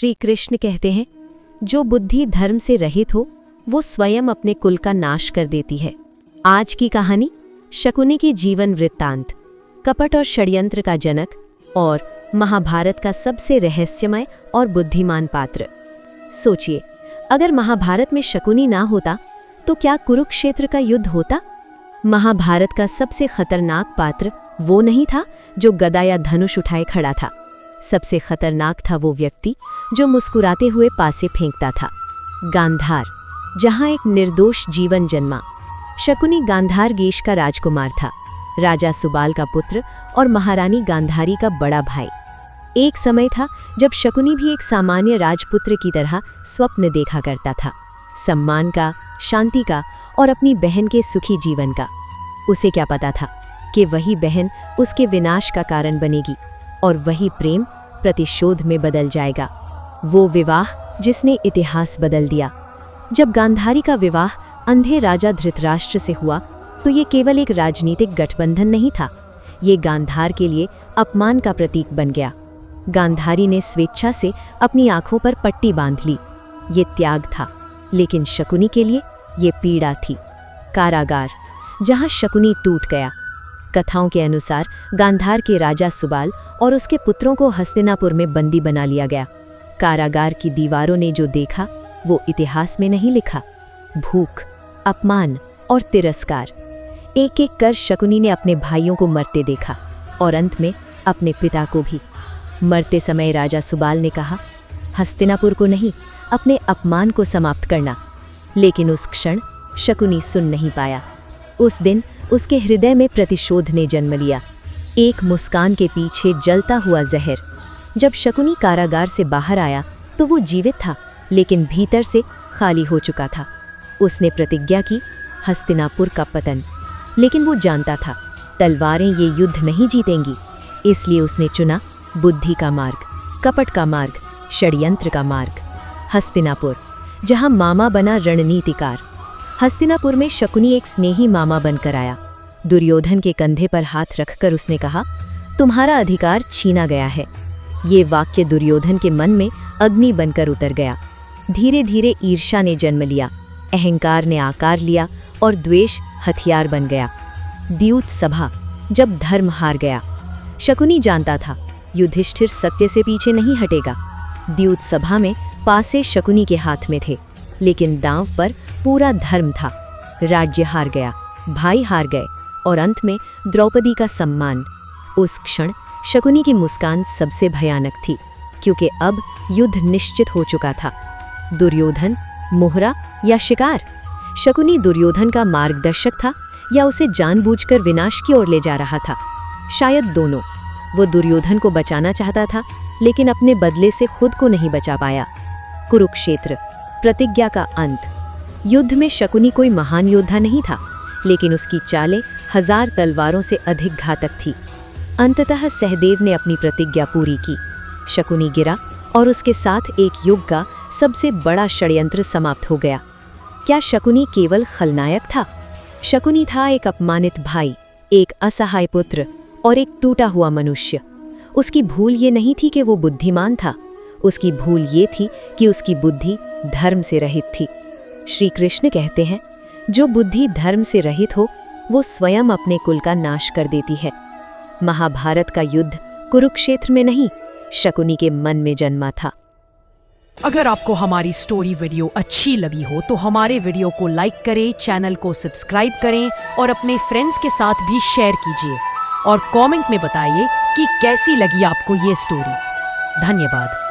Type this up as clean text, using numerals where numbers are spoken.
श्री कृष्ण कहते हैं, जो बुद्धि धर्म से रहित हो वो स्वयं अपने कुल का नाश कर देती है। आज की कहानी शकुनी की जीवन वृत्तांत, कपट और षड्यंत्र का जनक और महाभारत का सबसे रहस्यमय और बुद्धिमान पात्र। सोचिए, अगर महाभारत में शकुनी ना होता तो क्या कुरुक्षेत्र का युद्ध होता? महाभारत का सबसे खतरनाक पात्र वो नहीं था जो गदा या धनुष उठाए खड़ा था। सबसे खतरनाक था वो व्यक्ति जो मुस्कुराते हुए पासे फेंकता था। गांधार, जहां एक निर्दोष जीवन जन्मा। शकुनी गांधार देश का राजकुमार था, राजा सुबाल का पुत्र और महारानी गांधारी का बड़ा भाई। एक समय था जब शकुनी भी एक सामान्य राजपुत्र की तरह स्वप्न देखा करता था, सम्मान का, शांति का और अपनी बहन के सुखी जीवन का। उसे क्या पता था कि वही बहन उसके विनाश का कारण बनेगी और वही प्रेम प्रतिशोध में बदल जाएगा। वो विवाह जिसने इतिहास बदल दिया। जब गांधारी का विवाह अंधे राजा धृतराष्ट्र से हुआ तो ये केवल एक राजनीतिक गठबंधन नहीं था, ये गांधार के लिए अपमान का प्रतीक बन गया। गांधारी ने स्वेच्छा से अपनी आंखों पर पट्टी बांध ली। ये त्याग था, लेकिन शकुनी के लिए ये पीड़ा थी। कारागार, जहां शकुनी टूट गया। कथाओं के अनुसार गांधार के राजा सुबाल और उसके पुत्रों को हस्तिनापुर में बंदी बना लिया गया। कारागार की दीवारों ने जो देखा वो इतिहास में नहीं लिखा। भूख, अपमान और तिरस्कार, एक एक कर शकुनी ने अपने भाइयों को मरते देखा और अंत में अपने पिता को भी। मरते समय राजा सुबाल ने कहा, हस्तिनापुर को नहीं, अपने अपमान को समाप्त करना। लेकिन उस क्षण शकुनी सुन नहीं पाया। उस दिन उसके हृदय में प्रतिशोध ने जन्म लिया, एक मुस्कान के पीछे जलता हुआ जहर। जब शकुनी कारागार से बाहर आया तो वो जीवित था, लेकिन भीतर से खाली हो चुका था। उसने प्रतिज्ञा की, हस्तिनापुर का पतन। लेकिन वो जानता था तलवारें ये युद्ध नहीं जीतेंगी, इसलिए उसने चुना बुद्धि का मार्ग, कपट का मार्ग, षड्यंत्र का मार्ग। हस्तिनापुर, जहां मामा बना रणनीतिकार। हस्तिनापुर में शकुनी एक स्नेही मामा बनकर आया। दुर्योधन के कंधे पर हाथ रखकर उसने कहा, तुम्हारा अधिकार छीना गया है। ये वाक्य दुर्योधन के मन में अग्नि बनकर उतर गया। धीरे धीरे ईर्ष्या ने जन्म लिया, अहंकार ने आकार लिया और द्वेष हथियार बन गया। द्यूत सभा, जब धर्म हार गया। शकुनी जानता था युधिष्ठिर सत्य से पीछे नहीं हटेगा। द्यूत सभा में पासे शकुनी के हाथ में थे, लेकिन दांव पर पूरा धर्म था। राज्य हार गया, भाई हार गए और अंत में द्रौपदी का सम्मान। उस क्षण शकुनी की मुस्कान सबसे भयानक थी, क्योंकि अब युद्ध निश्चित हो चुका था। दुर्योधन, मोहरा या शिकार? शकुनी दुर्योधन का मार्गदर्शक था या उसे जानबूझकर विनाश की ओर ले जा रहा था? शायद दोनों। वो दुर्योधन को बचाना चाहता था, लेकिन अपने बदले से खुद को नहीं बचा पाया। कुरुक्षेत्र, प्रतिज्ञा का अंत। युद्ध में शकुनी कोई महान योद्धा नहीं था, लेकिन उसकी चालें 1000 तलवारों से अधिक घातक थी। अंततः सहदेव ने अपनी प्रतिज्ञा पूरी की। शकुनी गिरा और उसके साथ एक युग का सबसे बड़ा षड्यंत्र समाप्त हो गया। क्या शकुनी केवल खलनायक था? शकुनी था एक अपमानित भाई, एक असहाय पुत्र और एक टूटा हुआ मनुष्य। उसकी भूल ये नहीं थी कि वो बुद्धिमान था, उसकी भूल ये थी कि उसकी बुद्धि धर्म से रहित थी। श्री कृष्ण कहते हैं, जो बुद्धि धर्म से रहित हो वो स्वयं अपने कुल का नाश कर देती है। महाभारत का युद्ध कुरुक्षेत्र में नहीं, शकुनी के मन में जन्मा था। अगर आपको हमारी स्टोरी वीडियो अच्छी लगी हो तो हमारे वीडियो को लाइक करें, चैनल को सब्सक्राइब करें और अपने फ्रेंड्स के साथ भी शेयर कीजिए और कमेंट में बताइए कि कैसी लगी आपको ये स्टोरी। धन्यवाद।